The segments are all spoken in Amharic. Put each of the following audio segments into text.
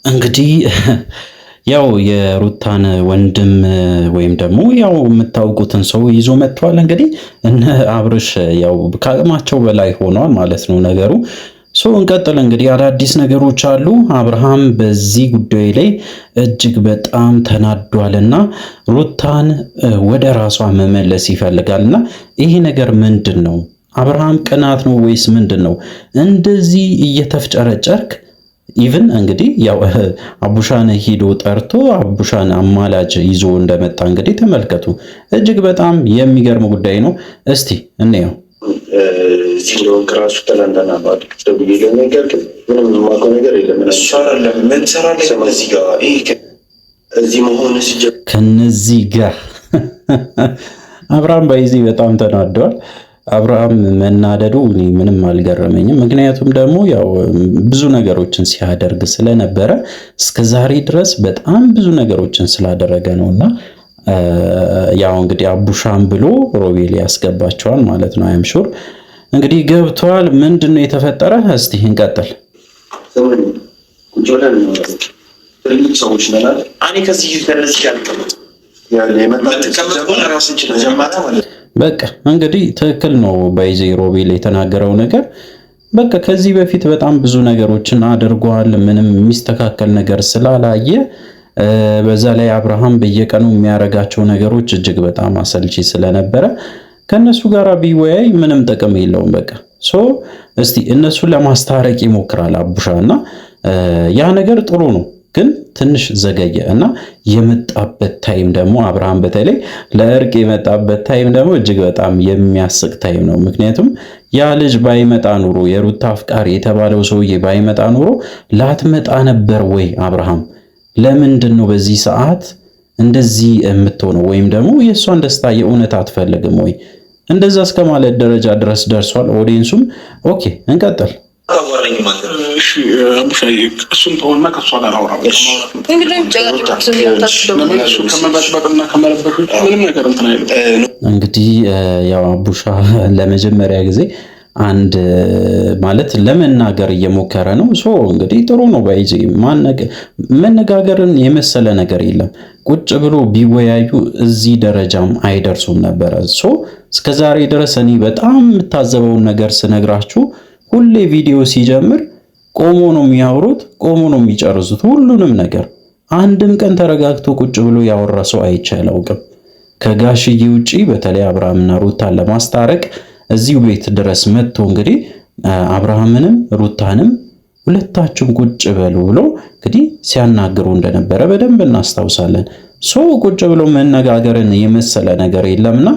እንግዲህ ያው የሩታን ወንድም ወይም ደግሞ ያው የምታውቁትን ሰው ይዞ መጥቷል። እንግዲህ እነ አብርሽ ያው ከአቅማቸው በላይ ሆኗል ማለት ነው ነገሩ። እንቀጥል እንግዲህ አዳዲስ ነገሮች አሉ። አብርሃም በዚህ ጉዳይ ላይ እጅግ በጣም ተናዷልና ሩታን ወደ ራሷ መመለስ ይፈልጋልና ይሄ ነገር ምንድን ነው? አብርሃም ቅናት ነው ወይስ ምንድን ነው? እንደዚህ እየተፍጨረጨርክ ኢቭን እንግዲህ ያው አቡሻን ሂዶ ጠርቶ አቡሻን አማላጅ ይዞ እንደመጣ እንግዲህ ተመልከቱ። እጅግ በጣም የሚገርም ጉዳይ ነው። እስቲ እንየው። ሲሎን ክራሱ ተላንዳና ባድ ደብዬ ነገር ግን ምንም የማውቀው ነገር የለም። እሱ አይደለም ምን ትሰራለህ እዚህ ጋር እዚህ መሆን ሲጀምር ከነዚህ ጋር አብርሃም ባይዚ በጣም ተናዷል። አብርሃም መናደዱ እኔ ምንም አልገረመኝም። ምክንያቱም ደግሞ ያው ብዙ ነገሮችን ሲያደርግ ስለነበረ እስከ ዛሬ ድረስ በጣም ብዙ ነገሮችን ስላደረገ ነውና ያው እንግዲህ አቡሻም ብሎ ሮቤል ያስገባቸዋል ማለት ነው። አይም ሹር እንግዲህ ገብቷል። ምንድነው የተፈጠረ? እስቲ እንቀጥል። ሰዎች ነን። እኔ ከዚህ ተነስቼ አልቀመጥም በቃ እንግዲህ ትክክል ነው ባይዜ ሮቤል የተናገረው ነገር። በቃ ከዚህ በፊት በጣም ብዙ ነገሮችን አድርጓል። ምንም የሚስተካከል ነገር ስላላየ በዛ ላይ አብርሃም በየቀኑ የሚያረጋቸው ነገሮች እጅግ በጣም አሰልቺ ስለነበረ ከነሱ ጋር ቢወያይ ምንም ጥቅም የለውም። በቃ እስቲ እነሱን ለማስታረቅ ይሞክራል አቡሻና ያ ነገር ጥሩ ነው። ግን ትንሽ ዘገየ እና የመጣበት ታይም ደግሞ አብርሃም በተለይ ለእርቅ የመጣበት ታይም ደግሞ እጅግ በጣም የሚያስቅ ታይም ነው። ምክንያቱም ያ ልጅ ባይመጣ ኑሮ የሩታ አፍቃሪ የተባለው ሰውዬ ባይመጣ ኑሮ ላትመጣ ነበር ወይ? አብርሃም ለምንድን ነው በዚህ ሰዓት እንደዚህ የምትሆነው? ወይም ደግሞ የእሷን ደስታ የእውነት አትፈልግም ወይ? እንደዛ እስከ ማለት ደረጃ ድረስ ደርሷል። ኦዲየንሱም ኦኬ እንቀጥል። እሱን ተወና ከእሷ ጋር አውራ እንግዲህ ያው አቡሻ ለመጀመሪያ ጊዜ አንድ ማለት ለመናገር እየሞከረ ነው። እንግዲህ ጥሩ ነው። ባይዚ መነጋገርን የመሰለ ነገር የለም። ቁጭ ብሎ ቢወያዩ እዚህ ደረጃም አይደርሱም ነበረ። እስከዛሬ ድረስ እኔ በጣም የምታዘበውን ነገር ስነግራችሁ ሁሌ ቪዲዮ ሲጀምር ቆሞ ነው የሚያወሩት፣ ቆሞ ነው የሚጨርሱት ሁሉንም ነገር። አንድም ቀን ተረጋግቶ ቁጭ ብሎ ያወራ ሰው አይቼ አላውቅም ከጋሽዬ ውጪ። በተለይ አብርሃምና ሩታን ለማስታረቅ እዚሁ ቤት ድረስ መጥቶ እንግዲህ አብርሃምንም ሩታንም ሁለታችሁም ቁጭ በሉ ብሎ እንግዲህ ሲያናግሩ እንደነበረ በደንብ እናስታውሳለን። ቁጭ ብሎ መነጋገርን የመሰለ ነገር የለምና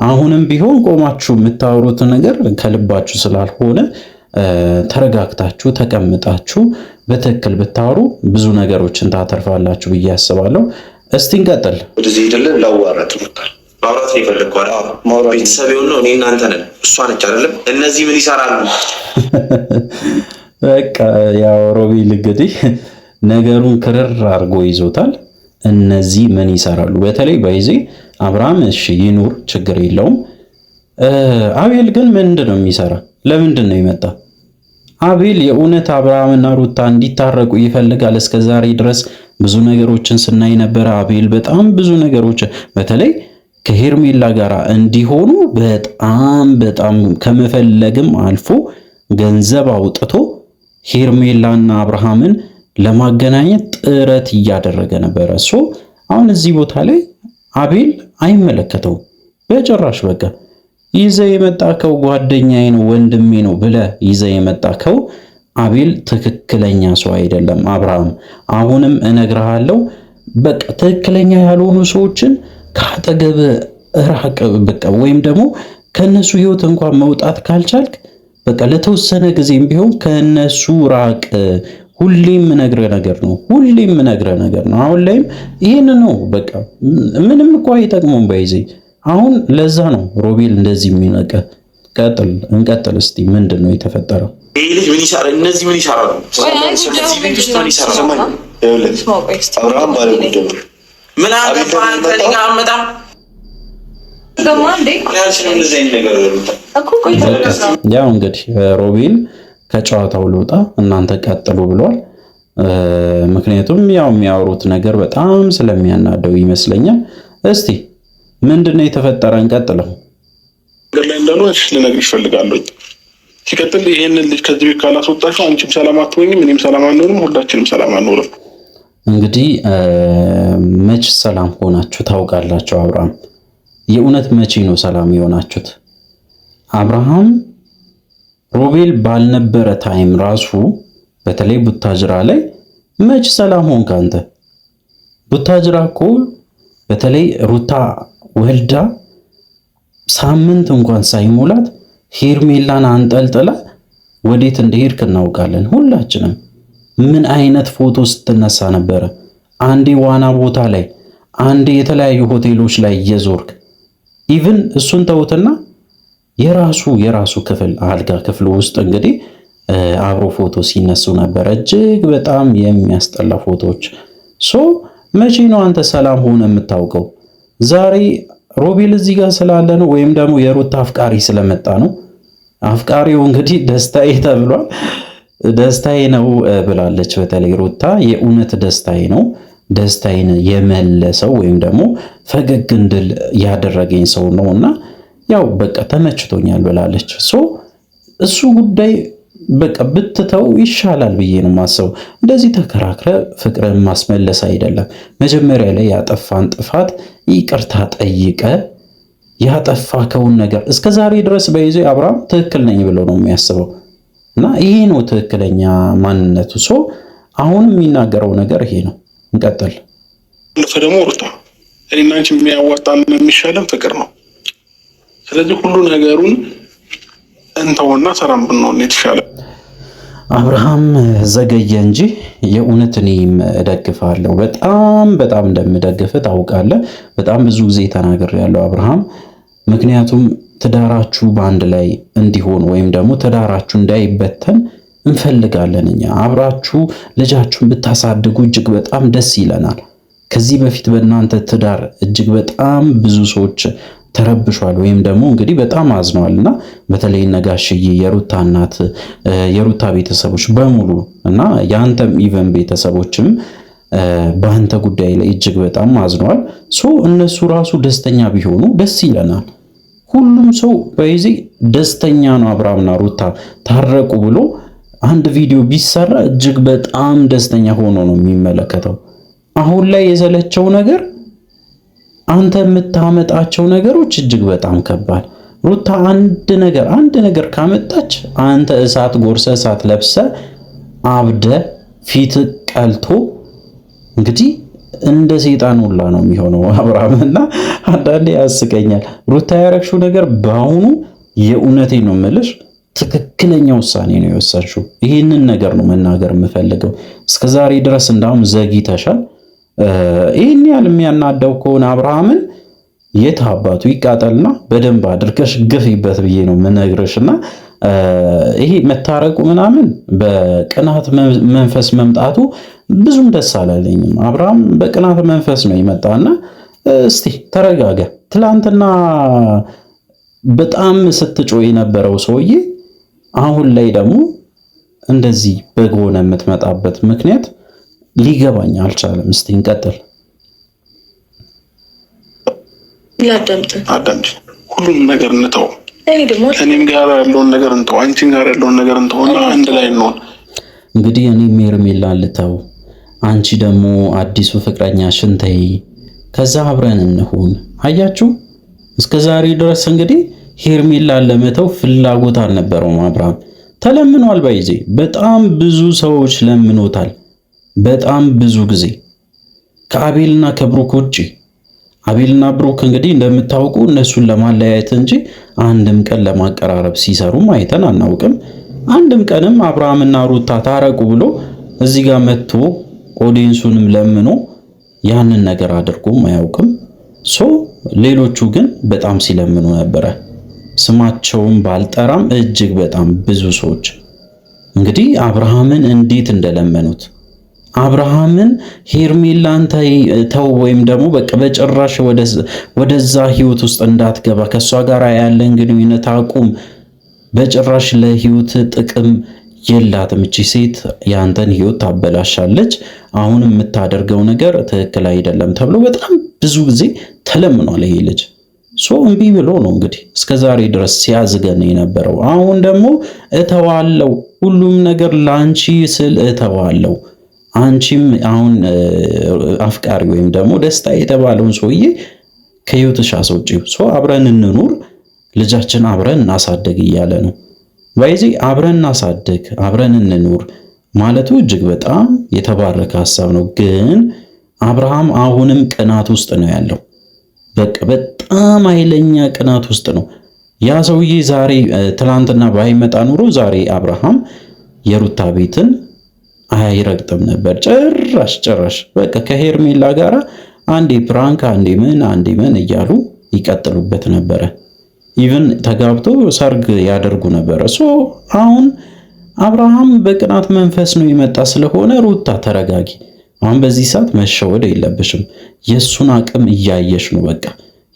አሁንም ቢሆን ቆማችሁ የምታወሩት ነገር ከልባችሁ ስላልሆነ ተረጋግታችሁ ተቀምጣችሁ በትክክል ብታወሩ ብዙ ነገሮችን ታተርፋላችሁ ብዬ አስባለሁ። እስቲ እንቀጥል። ወደዚህ ሄደልን ላዋራት ወጣል ማውራት ይፈልጋል። ማውራት ቤተሰብ ነው። እኔ እናንተ ነን፣ እሷ ነች አይደለም። እነዚህ ምን ይሰራሉ? በቃ ያው ሮቤል እንግዲህ ነገሩን ክርር አድርጎ ይዞታል። እነዚህ ምን ይሰራሉ? በተለይ ባይዜ አብርሃም እሺ ይኑር ችግር የለውም። አቤል ግን ምንድን ነው የሚሰራ? ለምንድን ነው የመጣ? አቤል የእውነት አብርሃምና ሩታ እንዲታረቁ ይፈልጋል። እስከዛሬ ድረስ ብዙ ነገሮችን ስናይ ነበረ። አቤል በጣም ብዙ ነገሮች በተለይ ከሄርሜላ ጋር እንዲሆኑ በጣም ከመፈለግም አልፎ ገንዘብ አውጥቶ ሄርሜላና አብርሃምን ለማገናኘት ጥረት እያደረገ ነበረ። አሁን እዚህ ቦታ ላይ አቤል አይመለከተውም በጭራሽ። በቃ ይዘ የመጣከው ጓደኛዬ ነው ወንድሜ ነው ብለ ይዘ የመጣከው አቤል ትክክለኛ ሰው አይደለም። አብርሃም አሁንም እነግርሃለሁ፣ በቃ ትክክለኛ ያልሆኑ ሰዎችን ካጠገብ ራቅ። በቃ ወይም ደግሞ ከነሱ ህይወት እንኳን መውጣት ካልቻልክ በቃ ለተወሰነ ጊዜም ቢሆን ከነሱ ራቅ። ሁሌም ምነግርህ ነገር ነው። አሁን ላይም ይሄን ነው። በቃ ምንም እኮ አይጠቅሙም ባይዜ። አሁን ለዛ ነው ሮቤል እንደዚህ የሚነቀ እንቀጥል እስቲ ምንድነው የተፈጠረው? ይሄ ልጅ ምን ይሰራል? እነዚህ ምን ይሰራሉ? ስለዚህ ቤት ውስጥ ምን ይሰራሉ? አብርሃም ባለ ጉዳይ ነው። ምን አገባህ አንተ? እኔ ጋር አትመጣም። ያው እንግዲህ ሮቤል ከጨዋታው ልውጣ እናንተ ቀጥሉ ብሏል። ምክንያቱም ያው የሚያወሩት ነገር በጣም ስለሚያናደው ይመስለኛል። እስቲ ምንድነው የተፈጠረ? እንቀጥለው። ገላይ እንዳልሆነ ልነግርሽ እፈልጋለሁ። ሲቀጥል ይሄንን ልጅ ከዚህ ቤት ካላስወጣሽው አንቺም ሰላም አትሆኝም፣ እኔም ሰላም አንሆንም፣ ሁላችንም ሰላም አንሆንም። እንግዲህ መች ሰላም ሆናችሁ ታውቃላችሁ? አብርሃም የእውነት መቼ ነው ሰላም የሆናችሁት? አብርሃም ሮቤል ባልነበረ ታይም ራሱ በተለይ ቡታጅራ ላይ መች ሰላም ሆንክ አንተ? ቡታጅራ እኮ በተለይ ሩታ ወልዳ ሳምንት እንኳን ሳይሞላት ሄርሜላን አንጠልጥላ ወዴት እንደሄድክ እናውቃለን ሁላችንም። ምን አይነት ፎቶ ስትነሳ ነበረ? አንዴ ዋና ቦታ ላይ፣ አንዴ የተለያዩ ሆቴሎች ላይ እየዞርክ ኢቭን እሱን ተውትና የራሱ ክፍል አልጋ ክፍሉ ውስጥ እንግዲህ አብሮ ፎቶ ሲነሱ ነበረ። እጅግ በጣም የሚያስጠላ ፎቶዎች። መቼ ነው አንተ ሰላም ሆነ የምታውቀው? ዛሬ ሮቤል እዚህ ጋር ስላለ ነው ወይም ደግሞ የሩታ አፍቃሪ ስለመጣ ነው? አፍቃሪው እንግዲህ ደስታዬ ተብሏል። ደስታዬ ነው ብላለች። በተለይ ሩታ የእውነት ደስታዬ ነው፣ ደስታዬን የመለሰው ወይም ደግሞ ፈገግ እንድል ያደረገኝ ሰው ነውና ያው በቃ ተመችቶኛል ብላለች። እሱ ጉዳይ በቃ ብትተው ይሻላል ብዬ ነው ማሰው። እንደዚህ ተከራክረ ፍቅርን ማስመለስ አይደለም። መጀመሪያ ላይ ያጠፋን ጥፋት ይቅርታ ጠይቀ ያጠፋከውን ነገር እስከዛሬ ድረስ በይዞ አብርሃም ትክክል ነኝ ብሎ ነው የሚያስበው እና ይሄ ነው ትክክለኛ ማንነቱ። አሁን የሚናገረው ነገር ይሄ ነው። እንቀጥል። ደግሞ ሩታ እኔና አንቺ የሚያዋጣን የሚሻለን ፍቅር ነው። ስለዚህ ሁሉ ነገሩን እንተውና ሰላም ብንሆን የተሻለ። አብርሃም ዘገየ እንጂ የእውነት እኔም እደግፋለሁ። በጣም እንደምደግፍ ታውቃለህ። በጣም ብዙ ጊዜ ተናግሬያለሁ አብርሃም። ምክንያቱም ትዳራችሁ በአንድ ላይ እንዲሆን ወይም ደግሞ ትዳራችሁ እንዳይበተን እንፈልጋለን። እኛ አብራችሁ ልጃችሁን ብታሳድጉ እጅግ በጣም ደስ ይለናል። ከዚህ በፊት በእናንተ ትዳር እጅግ በጣም ብዙ ሰዎች ተረብሿል ወይም ደግሞ እንግዲህ በጣም አዝነዋልና በተለይ ነጋሽዬ፣ የሩታ እናት፣ የሩታ ቤተሰቦች በሙሉ እና የአንተም ኢቨን ቤተሰቦችም በአንተ ጉዳይ ላይ እጅግ በጣም አዝነዋል። እነሱ ራሱ ደስተኛ ቢሆኑ ደስ ይለናል። ሁሉም ሰው በዚህ ደስተኛ ነው። አብርሃምና ሩታ ታረቁ ብሎ አንድ ቪዲዮ ቢሰራ እጅግ በጣም ደስተኛ ሆኖ ነው የሚመለከተው። አሁን ላይ የዘለቸው ነገር አንተ የምታመጣቸው ነገሮች እጅግ በጣም ከባድ። ሩታ አንድ ነገር ካመጣች አንተ እሳት ጎርሰ እሳት ለብሰ አብደ ፊት ቀልቶ እንግዲህ እንደ ሰይጣን ሁላ ነው የሚሆነው አብርሃምና አንዳንዴ ያስቀኛል። ሩታ ያረግሽው ነገር በአሁኑ የእውነቴ ነው የምልሽ ትክክለኛ ውሳኔ ነው የወሰንሽው። ይህንን ነገር ነው መናገር የምፈልገው። እስከዛሬ ድረስ እንዳውም ዘግይተሻል። ይህን ያህል የሚያናደው ከሆነ አብርሃምን የት አባቱ ይቃጠልና በደንብ አድርገሽ ግፊበት ብዬ ነው የምነግርሽና ይሄ መታረቁ ምናምን በቅናት መንፈስ መምጣቱ ብዙም ደስ አላለኝም። አብርሃም በቅናት መንፈስ ነው የመጣና እስቲ ተረጋጋ። ትላንትና በጣም ስትጮህ የነበረው ሰውዬ አሁን ላይ ደግሞ እንደዚህ በጎነ የምትመጣበት ምክንያት ሊገባኝ አልቻለም። እስቲ እንቀጥል። አዳምጪ። ሁሉም ነገር እንተው። እኔም ጋር ያለውን ነገር እንተው፣ አንቺም ጋር ያለውን ነገር እንተውና አንድ ላይ እንሆን። እንግዲህ እኔም ሄርሜላን ልተው፣ አንቺ ደግሞ አዲሱ ፍቅረኛሽን ተይ፣ ከዛ አብረን እንሁን። አያችሁ እስከ ዛሬ ድረስ እንግዲህ ሄርሜላን ለመተው ፍላጎት አልነበረውም አብርሃም። ተለምኗል፣ ባይዜ በጣም ብዙ ሰዎች ለምኖታል። በጣም ብዙ ጊዜ ከአቤልና ከብሩክ ውጪ። አቤልና ብሩክ እንግዲህ እንደምታውቁ እነሱን ለማለያየት እንጂ አንድም ቀን ለማቀራረብ ሲሰሩም አይተን አናውቅም። አንድም ቀንም አብርሃምና ሩታ ታረቁ ብሎ እዚህ ጋር መጥቶ ኦዲየንሱንም ለምኖ ያንን ነገር አድርጎም አያውቅም። ሌሎቹ ግን በጣም ሲለምኑ ነበረ። ስማቸውን ባልጠራም እጅግ በጣም ብዙ ሰዎች እንግዲህ አብርሃምን እንዴት እንደለመኑት አብርሃምን ሄርሜላን ተው ወይም ደግሞ በቃ በጭራሽ ወደዛ ህይወት ውስጥ እንዳትገባ ከሷ ጋር ያለን ግንኙነት አቁም፣ በጭራሽ ለህይወት ጥቅም የላትም እቺ ሴት ያንተን ህይወት ታበላሻለች፣ አሁን የምታደርገው ነገር ትክክል አይደለም ተብሎ በጣም ብዙ ጊዜ ተለምኗል ይሄ ልጅ። እምቢ ብሎ ነው እንግዲህ እስከዛሬ ድረስ ሲያዝገን የነበረው። አሁን ደግሞ እተዋለው፣ ሁሉም ነገር ላንቺ ስል እተዋለው፣ አንቺም አሁን አፍቃሪ ወይም ደግሞ ደስታ የተባለውን ሰውዬ ከህይወትሽ አስወጪው፣ አብረን እንኑር፣ ልጃችን አብረን እናሳድግ እያለ ነው። በዚህ አብረን እናሳድግ አብረን እንኑር ማለቱ እጅግ በጣም የተባረከ ሐሳብ ነው። ግን አብርሃም አሁንም ቅናት ውስጥ ነው ያለው። በቃ በጣም ኃይለኛ ቅናት ውስጥ ነው ያ ሰውዬ። ዛሬ ትላንትና ባይመጣ ኑሮ ዛሬ አብርሃም የሩታ ቤትን አይረግጥም ነበር ጭራሽ። በቃ ከሄርሜላ ጋራ አንዴ ፕራንክ አንዴ ምን እያሉ ይቀጥሉበት ነበረ። ኢቭን ተጋብቶ ሰርግ ያደርጉ ነበረ። አሁን አብርሃም በቅናት መንፈስ ነው የመጣ ስለሆነ ሩታ ተረጋጊ። አሁን በዚህ ሰዓት መሸወድ የለብሽም። የሱን አቅም እያየሽ ነው። በቃ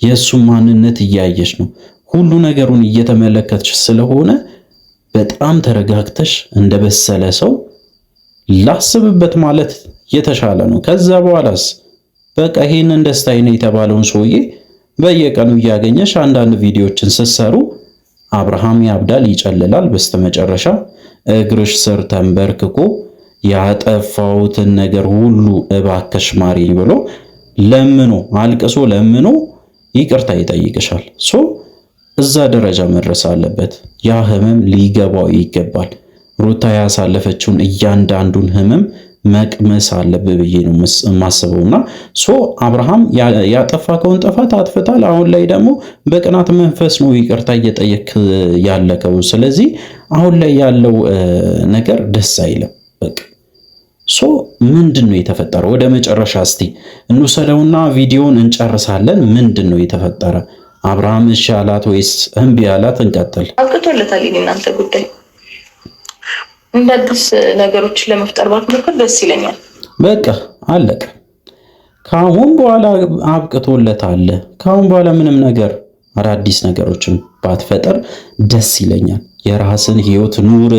የሱን ማንነት እያየሽ ነው። ሁሉ ነገሩን እየተመለከትሽ ስለሆነ በጣም ተረጋግተሽ እንደበሰለ ሰው ላስብበት ማለት የተሻለ ነው። ከዛ በኋላስ በቃ ይሄንን ደስታዬ ነው የተባለውን ሰውዬ በየቀኑ እያገኘሽ አንዳንድ ቪዲዮዎችን ስትሰሩ አብርሃም ያብዳል፣ ይጨልላል። በስተመጨረሻ እግርሽ ስር ተንበርክኮ ያጠፋውትን ነገር ሁሉ እባክሽ ማሪኝ ብሎ ለምኖ አልቅሶ ለምኖ ይቅርታ ይጠይቅሻል። እዛ ደረጃ መድረስ አለበት። ያ ህመም ሊገባው ይገባል። ሩታ ያሳለፈችውን እያንዳንዱን ህመም መቅመስ አለብህ ብዬ ነው የማስበውና አብርሃም ያጠፋከውን ጥፋት አጥፍታል። አሁን ላይ ደግሞ በቅናት መንፈስ ነው ይቅርታ እየጠየክ ያለከው። ስለዚህ አሁን ላይ ያለው ነገር ደስ አይልም። በቃ ምንድን ነው የተፈጠረው? ወደ መጨረሻ እስቲ እንውሰደውና ቪዲዮን እንጨርሳለን። ምንድን ነው የተፈጠረ? አብርሃም እሺ አላት ወይስ እምቢ አላት? እንቀጥል። አብቅቶለታል የእናንተ ጉዳይ። እንደ አዲስ ነገሮችን ለመፍጠር ባትሞክር ደስ ይለኛል። በቃ አለቀ። ከአሁን በኋላ አብቅቶለታል። ከአሁን በኋላ ምንም ነገር አዳዲስ ነገሮችን ባትፈጠር ደስ ይለኛል። የራስን ህይወት ኑር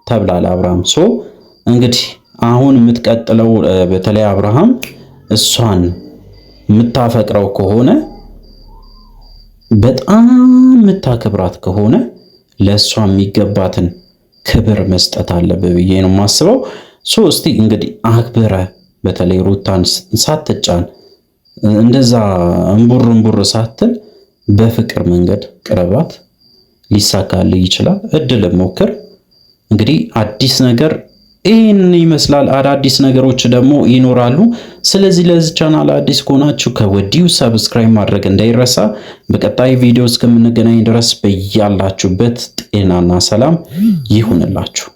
ተብሏል አብርሃም። እንግዲህ አሁን የምትቀጥለው በተለይ አብርሃም እሷን የምታፈቅረው ከሆነ በጣም የምታከብራት ከሆነ ለእሷ የሚገባትን ክብር መስጠት አለብህ ብዬ ነው የማስበው። እስቲ እንግዲህ አክብረ በተለይ ሩታን ሳትጫን እንደዛ እምቡር ሳትል በፍቅር መንገድ ቅረባት፣ ሊሳካልህ ይችላል። እድል ሞክር። እንግዲህ አዲስ ነገር ይህን ይመስላል። አዳዲስ ነገሮች ደግሞ ይኖራሉ። ስለዚህ ለዚህ ቻናል አዲስ ከሆናችሁ ከወዲሁ ሰብስክራይብ ማድረግ እንዳይረሳ። በቀጣይ ቪዲዮ እስከምንገናኝ ድረስ በያላችሁበት ጤናና ሰላም ይሁንላችሁ።